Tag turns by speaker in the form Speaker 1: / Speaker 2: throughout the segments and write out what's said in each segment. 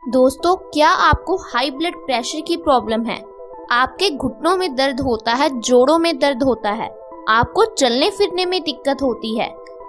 Speaker 1: दोस्तों, क्या आपको हाई ब्लड प्रेशर की प्रॉब्लम है? आपके घुटनों में दर्द होता है, जोड़ों में दर्द होता है, आपको चलने फिरने में दिक्कत होती है,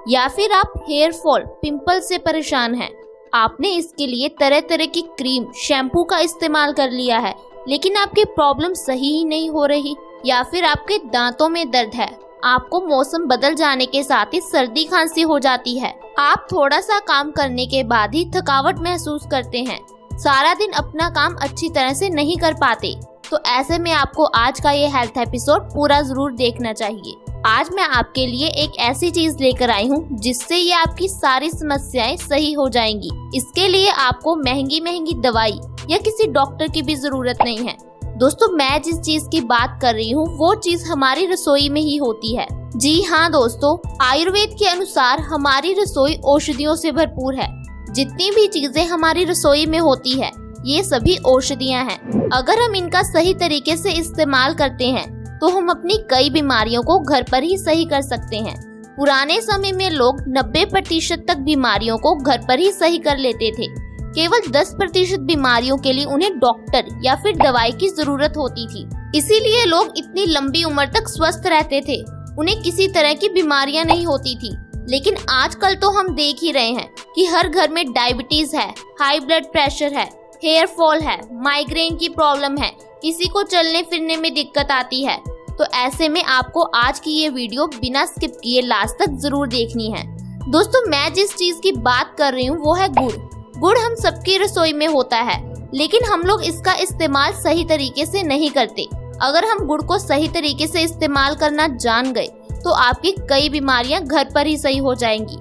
Speaker 1: या फिर आप हेयर फॉल, पिंपल से परेशान हैं। आपने इसके लिए तरह तरह की क्रीम, शैम्पू का इस्तेमाल कर लिया है, लेकिन आपकी प्रॉब्लम सही ही नहीं हो रही। या फिर आपके दांतों में दर्द है, आपको मौसम बदल जाने के साथ ही सर्दी खांसी हो जाती है, आप थोड़ा सा काम करने के बाद ही थकावट महसूस करते हैं, सारा दिन अपना काम अच्छी तरह से नहीं कर पाते, तो ऐसे में आपको आज का ये हेल्थ एपिसोड पूरा जरूर देखना चाहिए। आज मैं आपके लिए एक ऐसी चीज लेकर आई हूँ जिससे ये आपकी सारी समस्याएं सही हो जाएंगी। इसके लिए आपको महंगी महंगी दवाई या किसी डॉक्टर की भी जरूरत नहीं है। दोस्तों, मैं जिस चीज की बात कर रही हूँ वो चीज हमारी रसोई में ही होती है। जी हाँ दोस्तों, आयुर्वेद के अनुसार हमारी रसोई औषधियों से भरपूर है। जितनी भी चीजें हमारी रसोई में होती है ये सभी औषधियाँ हैं। अगर हम इनका सही तरीके से इस्तेमाल करते हैं तो हम अपनी कई बीमारियों को घर पर ही सही कर सकते हैं। पुराने समय में लोग 90% तक बीमारियों को घर पर ही सही कर लेते थे। केवल 10% बीमारियों के लिए उन्हें डॉक्टर या फिर दवाई की जरूरत होती थी। इसीलिए लोग इतनी लंबी उम्र तक स्वस्थ रहते थे, उन्हें किसी तरह की बीमारियां नहीं होती थी। लेकिन आजकल तो हम देख ही रहे हैं कि हर घर में डायबिटीज है, हाई ब्लड प्रेशर है, हेयर फॉल है, माइग्रेन की प्रॉब्लम है, किसी को चलने फिरने में दिक्कत आती है। तो ऐसे में आपको आज की ये वीडियो बिना स्किप किए लास्ट तक जरूर देखनी है। दोस्तों, मैं जिस चीज की बात कर रही हूँ वो है गुड़। गुड़ हम सबकी रसोई में होता है, लेकिन हम लोग इसका इस्तेमाल सही तरीके से नहीं करते। अगर हम गुड़ को सही तरीके से इस्तेमाल करना जान गए तो आपकी कई बीमारियां घर पर ही सही हो जाएंगी।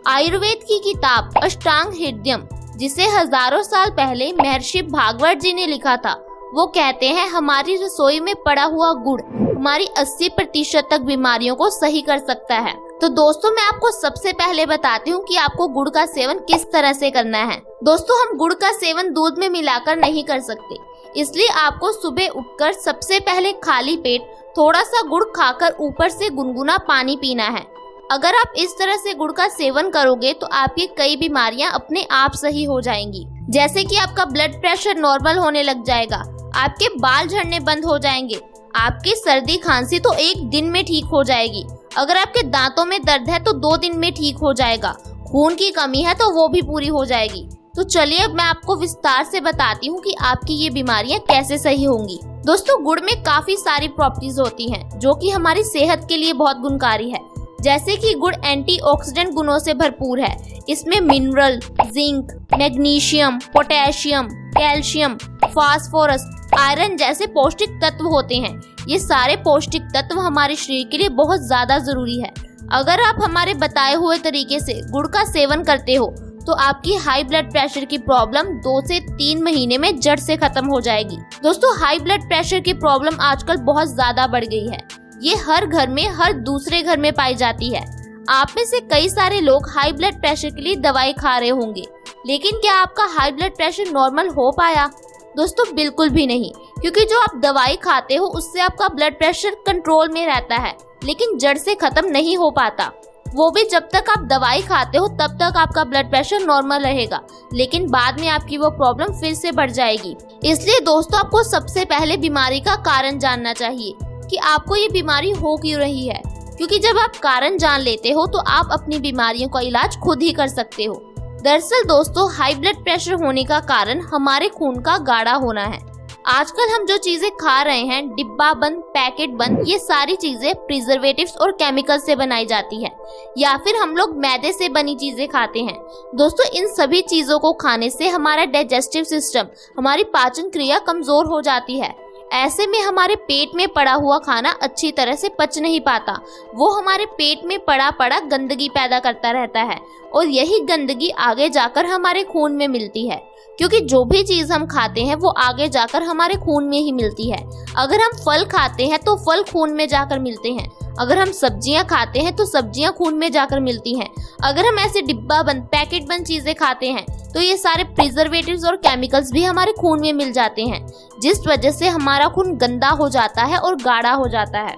Speaker 1: आयुर्वेद की किताब अष्टांग हृदयम, जिसे हजारों साल पहले महर्षि भागवत जी ने लिखा था, वो कहते हैं हमारी रसोई में पड़ा हुआ गुड़ हमारी 80% तक बीमारियों को सही कर सकता है। तो दोस्तों, मैं आपको सबसे पहले बताती हूँ कि आपको गुड़ का सेवन किस तरह से करना है। दोस्तों, हम गुड़ का सेवन दूध में मिलाकर नहीं कर सकते, इसलिए आपको सुबह उठकर सबसे पहले खाली पेट थोड़ा सा गुड़ खाकर ऊपर से गुनगुना पानी पीना है। अगर आप इस तरह से गुड़ का सेवन करोगे तो आपकी कई बीमारियां अपने आप सही हो जाएंगी। जैसे कि आपका ब्लड प्रेशर नॉर्मल होने लग जाएगा, आपके बाल झड़ने बंद हो जाएंगे, आपकी सर्दी खांसी तो एक दिन में ठीक हो जाएगी, अगर आपके दांतों में दर्द है तो 2 दिन में ठीक हो जाएगा, खून की कमी है तो वो भी पूरी हो जाएगी। तो चलिए अब मैं आपको विस्तार से बताती हूँ कि आपकी ये बीमारियां कैसे सही होंगी। दोस्तों, गुड़ में काफी सारी प्रॉपर्टीज होती हैं जो कि हमारी सेहत के लिए बहुत गुणकारी है। जैसे कि गुड़ एंटीऑक्सीडेंट गुणों से भरपूर है। इसमें mineral, zinc, magnesium, potassium, calcium, phosphorus, iron जैसे पौष्टिक तत्व होते हैं। ये सारे पौष्टिक तत्व हमारे शरीर के लिए बहुत ज्यादा जरूरी है। अगर आप हमारे बताए हुए तरीके से गुड़ का सेवन करते हो तो आपकी हाई ब्लड प्रेशर की प्रॉब्लम 2 से 3 महीने में जड़ से खत्म हो जाएगी। दोस्तों, हाई ब्लड प्रेशर की प्रॉब्लम आजकल बहुत ज्यादा बढ़ गई है। ये हर घर में, हर दूसरे घर में पाई जाती है। आप में से कई सारे लोग हाई ब्लड प्रेशर के लिए दवाई खा रहे होंगे, लेकिन क्या आपका हाई ब्लड प्रेशर नॉर्मल हो पाया? दोस्तों, बिल्कुल भी नहीं, क्योंकि जो आप दवाई खाते हो उससे आपका ब्लड प्रेशर कंट्रोल में रहता है, लेकिन जड़ से खत्म नहीं हो पाता। वो भी जब तक आप दवाई खाते हो तब तक आपका ब्लड प्रेशर नॉर्मल रहेगा, लेकिन बाद में आपकी वो प्रॉब्लम फिर से बढ़ जाएगी। इसलिए दोस्तों, आपको सबसे पहले बीमारी का कारण जानना चाहिए कि आपको ये बीमारी हो क्यों रही है, क्योंकि जब आप कारण जान लेते हो तो आप अपनी बीमारियों का इलाज खुद ही कर सकते हो। दरअसल दोस्तों, हाई ब्लड प्रेशर होने का कारण हमारे खून का गाढ़ा होना है। आजकल हम जो चीजें खा रहे हैं, डिब्बा बंद, पैकेट बंद, ये सारी चीजें प्रिजर्वेटिव्स और केमिकल से बनाई जाती है, या फिर हम लोग मैदे से बनी चीजें खाते हैं। दोस्तों, इन सभी चीजों को खाने से हमारा डाइजेस्टिव सिस्टम, हमारी पाचन क्रिया कमजोर हो जाती है। ऐसे में हमारे पेट में पड़ा हुआ खाना अच्छी तरह से पच नहीं पाता, वो हमारे पेट में पड़ा पड़ा गंदगी पैदा करता रहता है, और यही गंदगी आगे जाकर हमारे खून में मिलती है, क्योंकि जो भी चीज हम खाते हैं वो आगे जाकर हमारे खून में ही मिलती है। अगर हम फल खाते हैं तो फल खून में जाकर मिलते हैं, अगर हम सब्जियां खाते हैं तो सब्जियां खून में जाकर मिलती हैं। अगर हम ऐसे डिब्बा बंद, पैकेट बंद चीजें खाते हैं तो ये सारे प्रिजर्वेटिव्स और केमिकल्स भी हमारे खून में मिल जाते हैं, जिस वजह से हमारा खून गंदा हो जाता है और गाढ़ा हो जाता है।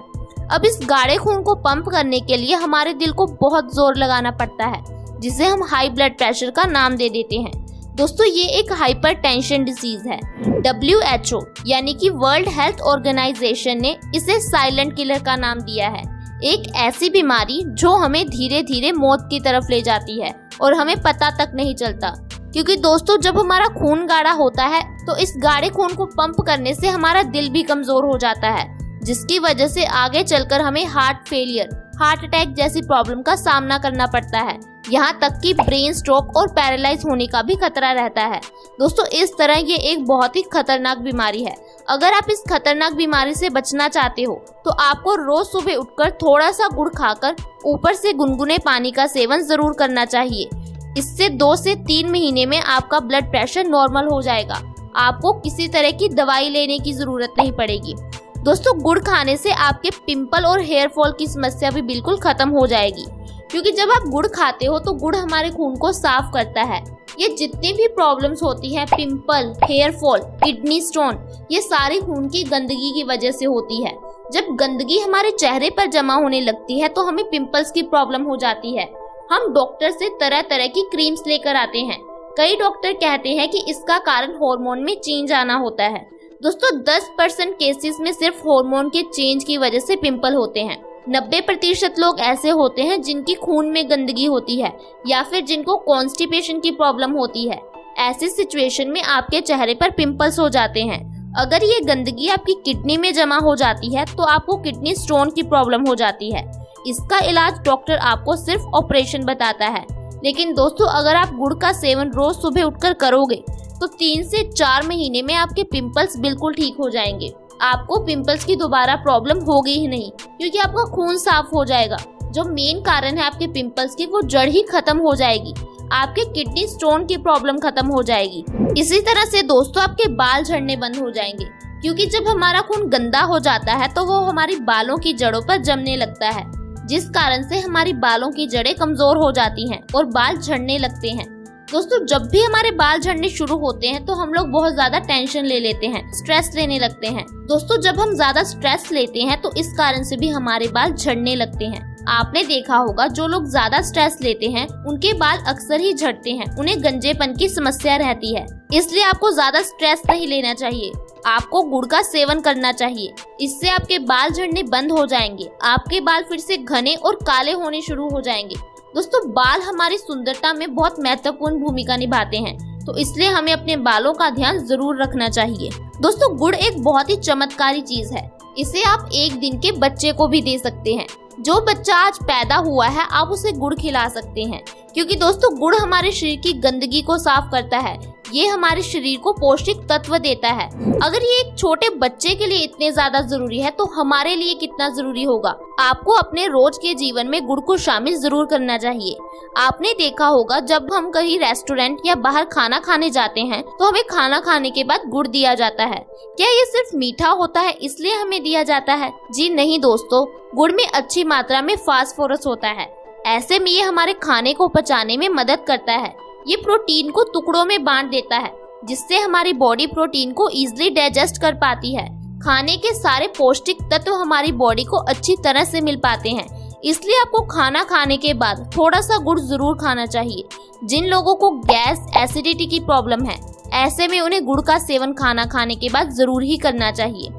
Speaker 1: अब इस गाढ़े खून को पंप करने के लिए हमारे दिल को बहुत जोर लगाना पड़ता है, जिसे हम हाई ब्लड प्रेशर का नाम दे देते हैं। दोस्तों ये एक हाइपरटेंशन डिजीज है। WHO यानी कि वर्ल्ड हेल्थ ऑर्गेनाइजेशन ने इसे साइलेंट किलर का नाम दिया है। एक ऐसी बीमारी जो हमें धीरे धीरे मौत की तरफ ले जाती है और हमें पता तक नहीं चलता। क्योंकि दोस्तों जब हमारा खून गाढ़ा होता है तो इस गाढ़े खून को पंप करने से हमारा दिल भी कमजोर हो जाता है, जिसकी वजह से आगे चलकर हमें हार्ट फेलियर, हार्ट अटैक जैसी प्रॉब्लम का सामना करना पड़ता है। यहाँ तक कि ब्रेन स्ट्रोक और पैरालाइज होने का भी खतरा रहता है। दोस्तों इस तरह ये एक बहुत ही खतरनाक बीमारी है। अगर आप इस खतरनाक बीमारी से बचना चाहते हो तो आपको रोज सुबह उठकर थोड़ा सा गुड़ खाकर ऊपर से गुनगुने पानी का सेवन जरूर करना चाहिए। इससे 2 से 3 महीने में आपका ब्लड प्रेशर नॉर्मल हो जाएगा। आपको किसी तरह की दवाई लेने की जरूरत नहीं पड़ेगी। दोस्तों गुड़ खाने से आपके पिंपल और हेयर फॉल की समस्या भी बिल्कुल खत्म हो जाएगी, क्योंकि जब आप गुड़ खाते हो तो गुड़ हमारे खून को साफ करता है। ये जितनी भी प्रॉब्लम्स होती हैं, pimple, hair fall, kidney stone, ये सारी खून की गंदगी की वजह से होती है। जब गंदगी हमारे चेहरे पर जमा होने लगती है तो हमें पिंपल्स की प्रॉब्लम हो जाती है। हम डॉक्टर से तरह तरह की क्रीम्स लेकर आते हैं। कई डॉक्टर कहते हैं कि इसका कारण हार्मोन में चेंज आना होता है। दोस्तों 10% केसेस में सिर्फ हार्मोन के चेंज की वजह से पिंपल होते हैं। 90% लोग ऐसे होते हैं जिनकी खून में गंदगी होती है या फिर जिनको कॉन्स्टिपेशन की प्रॉब्लम होती है। ऐसी सिचुएशन में आपके चेहरे पर पिंपल्स हो जाते हैं। अगर ये गंदगी आपकी किडनी में जमा हो जाती है तो आपको किडनी स्टोन की प्रॉब्लम हो जाती है। इसका इलाज डॉक्टर आपको सिर्फ ऑपरेशन बताता है। लेकिन दोस्तों अगर आप गुड़ का सेवन रोज सुबह उठकर करोगे तो 3 से 4 महीने में आपके पिंपल्स बिल्कुल ठीक हो जाएंगे। आपको पिंपल्स की दोबारा प्रॉब्लम होगी ही नहीं, क्योंकि आपका खून साफ हो जाएगा। जो मेन कारण है आपके पिंपल्स की वो जड़ ही खत्म हो जाएगी। आपके किडनी स्टोन की प्रॉब्लम खत्म हो जाएगी। इसी तरह से दोस्तों आपके बाल झड़ने बंद हो जाएंगे, क्योंकि जब हमारा खून गंदा हो जाता है तो वो हमारी बालों की जड़ों पर जमने लगता है, जिस कारण से हमारी बालों की जड़ें कमजोर हो जाती हैं और बाल झड़ने लगते हैं। दोस्तों जब भी हमारे बाल झड़ने शुरू होते हैं तो हम लोग बहुत ज्यादा टेंशन ले लेते हैं, स्ट्रेस लेने लगते हैं। दोस्तों जब हम ज्यादा स्ट्रेस लेते हैं तो इस कारण से भी हमारे बाल झड़ने लगते हैं। आपने देखा होगा जो लोग ज्यादा स्ट्रेस लेते हैं उनके बाल अक्सर ही झड़ते हैं, उन्हें गंजेपन की समस्या रहती है। इसलिए आपको ज्यादा स्ट्रेस नहीं लेना चाहिए, आपको गुड़ का सेवन करना चाहिए। इससे आपके बाल झड़ने बंद हो जाएंगे, आपके बाल फिर से घने और काले होने शुरू हो जाएंगे। दोस्तों बाल हमारी सुंदरता में बहुत महत्वपूर्ण भूमिका निभाते हैं, तो इसलिए हमें अपने बालों का ध्यान जरूर रखना चाहिए। दोस्तों गुड़ एक बहुत ही चमत्कारी चीज है। इसे आप 1 दिन के बच्चे को भी दे सकते हैं। जो बच्चा आज पैदा हुआ है आप उसे गुड़ खिला सकते हैं, क्योंकि दोस्तों गुड़ हमारे शरीर की गंदगी को साफ करता है। ये हमारे शरीर को पौष्टिक तत्व देता है। अगर ये एक छोटे बच्चे के लिए इतने ज्यादा जरूरी है तो हमारे लिए कितना जरूरी होगा। आपको अपने रोज के जीवन में गुड़ को शामिल जरूर करना चाहिए। आपने देखा होगा जब हम कहीं रेस्टोरेंट या बाहर खाना खाने जाते हैं तो हमें खाना खाने के बाद गुड़ दिया जाता है। क्या ये सिर्फ मीठा होता है इसलिए हमें दिया जाता है? जी नहीं दोस्तों, गुड़ में अच्छी मात्रा में फास्फोरस होता है। ऐसे में ये हमारे खाने को पचाने में मदद करता है। ये प्रोटीन को टुकड़ों में बांट देता है, जिससे हमारी बॉडी प्रोटीन को इजीली डाइजेस्ट कर पाती है। खाने के सारे पौष्टिक तत्व हमारी बॉडी को अच्छी तरह से मिल पाते हैं। इसलिए आपको खाना खाने के बाद थोड़ा सा गुड़ जरूर खाना चाहिए। जिन लोगों को गैस, एसिडिटी की प्रॉब्लम है, ऐसे में उन्हें गुड़ का सेवन खाना खाने के बाद जरूर ही करना चाहिए।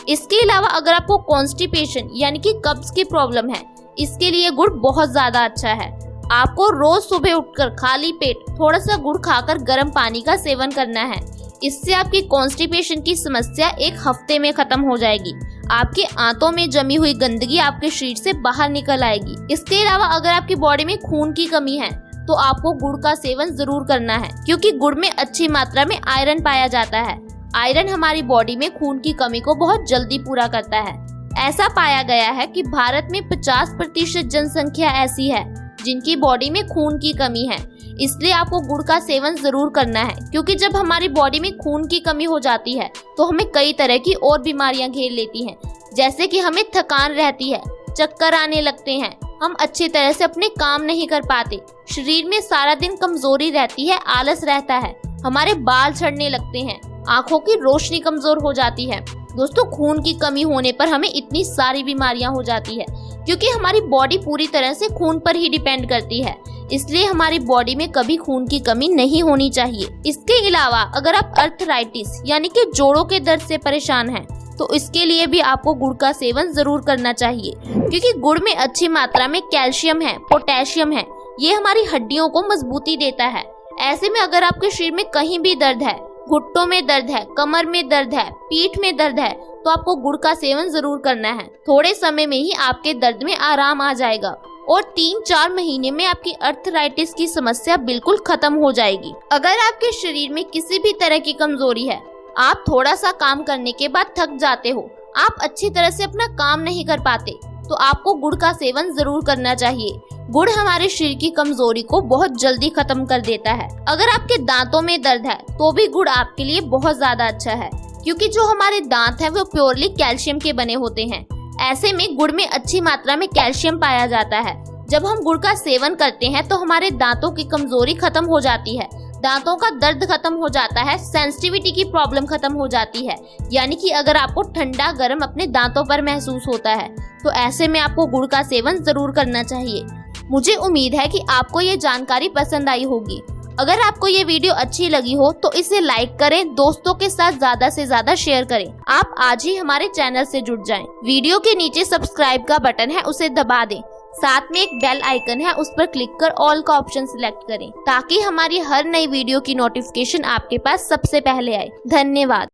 Speaker 1: इसके अलावा अगर आपको कॉन्स्टिपेशन यानी कि कब्ज की प्रॉब्लम है, इसके लिए गुड़ बहुत ज्यादा अच्छा है। आपको रोज सुबह उठकर खाली पेट थोड़ा सा गुड़ खाकर गर्म पानी का सेवन करना है। इससे आपकी कॉन्स्टिपेशन की समस्या 1 हफ्ते में खत्म हो जाएगी। आपके आंतों में जमी हुई गंदगी आपके शरीर से बाहर निकल आएगी। इसके अलावा अगर आपकी बॉडी में खून की कमी है तो आपको गुड़ का सेवन जरूर करना है, क्योंकि गुड़ में अच्छी मात्रा में आयरन पाया जाता है। आयरन हमारी बॉडी में खून की कमी को बहुत जल्दी पूरा करता है। ऐसा पाया गया है कि भारत में 50% जनसंख्या ऐसी है जिनकी बॉडी में खून की कमी है। इसलिए आपको गुड़ का सेवन जरूर करना है, क्योंकि जब हमारी बॉडी में खून की कमी हो जाती है तो हमें कई तरह की और बीमारियां घेर लेती हैं, जैसे कि हमें थकान रहती है, चक्कर आने लगते हैं, हम अच्छी तरह से अपने काम नहीं कर पाते, शरीर में सारा दिन कमजोरी रहती है, आलस रहता है, हमारे बाल झड़ने लगते हैं, आंखों की रोशनी कमजोर हो जाती है। दोस्तों खून की कमी होने पर हमें इतनी सारी बीमारियां हो जाती है, क्योंकि हमारी बॉडी पूरी तरह से खून पर ही डिपेंड करती है। इसलिए हमारी बॉडी में कभी खून की कमी नहीं होनी चाहिए। इसके अलावा अगर आप अर्थराइटिस यानी कि जोड़ों के दर्द से परेशान हैं, तो इसके लिए भी आपको गुड़ का सेवन जरूर करना चाहिए, क्योंकि गुड़ में अच्छी मात्रा में कैल्शियम है, पोटेशियम है। ये हमारी हड्डियों को मजबूती देता है। ऐसे में अगर आपके शरीर में कहीं भी दर्द है, घुटनों में दर्द है, कमर में दर्द है, पीठ में दर्द है, तो आपको गुड़ का सेवन जरूर करना है। थोड़े समय में ही आपके दर्द में आराम आ जाएगा और 3-4 महीने में आपकी अर्थराइटिस की समस्या बिल्कुल खत्म हो जाएगी। अगर आपके शरीर में किसी भी तरह की कमजोरी है, आप थोड़ा सा काम करने के बाद थक जाते हो, आप अच्छी तरह से अपना काम नहीं कर पाते, तो आपको गुड़ का सेवन जरूर करना चाहिए। गुड़ हमारे शरीर की कमजोरी को बहुत जल्दी खत्म कर देता है। अगर आपके दांतों में दर्द है तो भी गुड़ आपके लिए बहुत ज्यादा अच्छा है, क्योंकि जो हमारे दांत हैं वो प्योरली कैल्शियम के बने होते हैं। ऐसे में गुड़ में अच्छी मात्रा में कैल्शियम पाया जाता है। जब हम गुड़ का सेवन करते हैं तो हमारे दांतों की कमजोरी खत्म हो जाती है, दांतों का दर्द खत्म हो जाता है, सेंसिटिविटी की प्रॉब्लम खत्म हो जाती है। यानी कि अगर आपको ठंडा गर्म अपने दांतों पर महसूस होता है तो ऐसे में आपको गुड़ का सेवन जरूर करना चाहिए। मुझे उम्मीद है कि आपको ये जानकारी पसंद आई होगी। अगर आपको ये वीडियो अच्छी लगी हो तो इसे लाइक करें, दोस्तों के साथ ज्यादा से ज्यादा शेयर करें। आप आज ही हमारे चैनल से जुड़ जाएं। वीडियो के नीचे सब्सक्राइब का बटन है, उसे दबा दें। साथ में एक बेल आइकन है, उस पर क्लिक कर ऑल का ऑप्शन सिलेक्ट करें, ताकि हमारी हर नई वीडियो की नोटिफिकेशन आपके पास सबसे पहले आए। धन्यवाद।